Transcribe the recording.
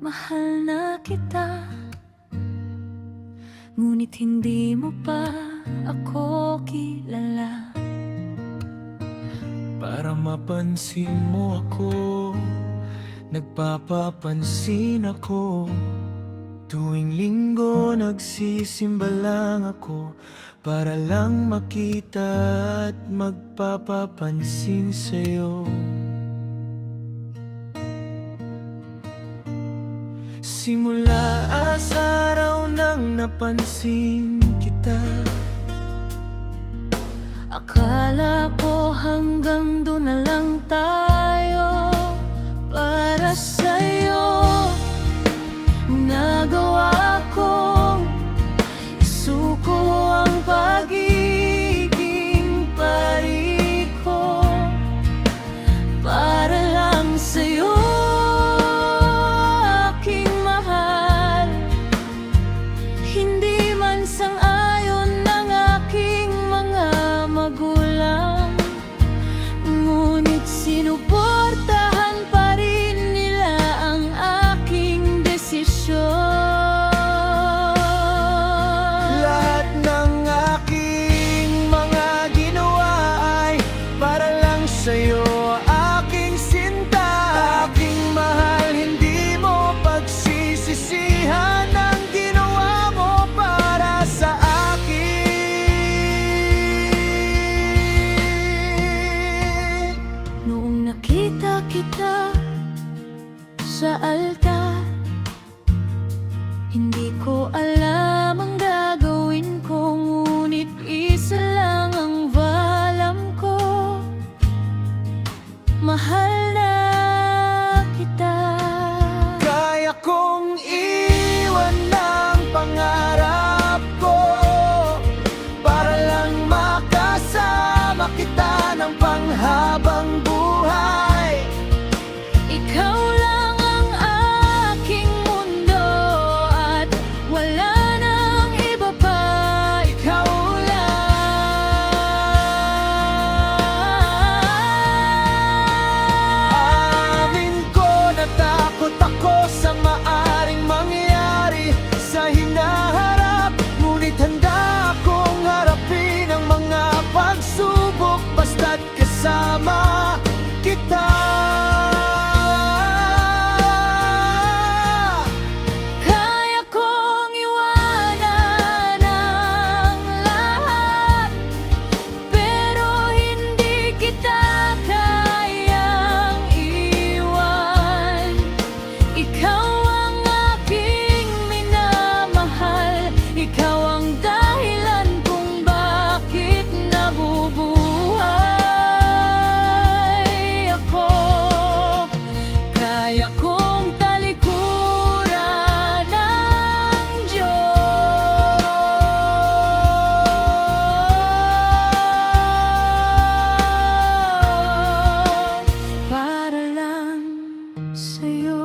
Mahal na kita, ngunit hindi mo pa ako kilala. Para mapansin mo ako, nagpapapansin ako. Tuwing linggo nagsisimba lang ako, para lang makita at magpapapansin sa'yo. Simula sa araw nang napansin kita, Akala ko hanggang doon na lang tayo. Para sa'yo nagawa kong isuko ang pagiging pari ko. Para lang sa'yo, aking mahal. Hindi man sang-ayon ng aking mga magulang, ngunit sinuportahan pa rin nila ang aking desisyon. lahat ng aking mga ginawa ay para lang sa'yo, aking sinta, aking mahal. Hindi mo pagsisisihan ang ginawa mo para sa akin. Noong nakita kita sa altar, hindi ko alam ang gagawin ko, ngunit isa lang ang alam ko: mahal na kita. Kaya kong iwan ng pangarap ko, para lang makasama kita ng panghabang buhay. Ikaw lang ang aking mundo at wala nang iba pa. Ikaw lang. Amin ko, natakot ako sa maaring mangyari sa hinaharap, ngunit handa akong harapin ang mga pagsubok basta't kasama kita. Kaya kong iwanan ang lahat, pero hindi kita kayang iwan. Ikaw ang aking minamahal, ikaw ang dahilan kung bakit nabubuhay ako. Kaya kong talikuran ng Diyos para lang sa'yo.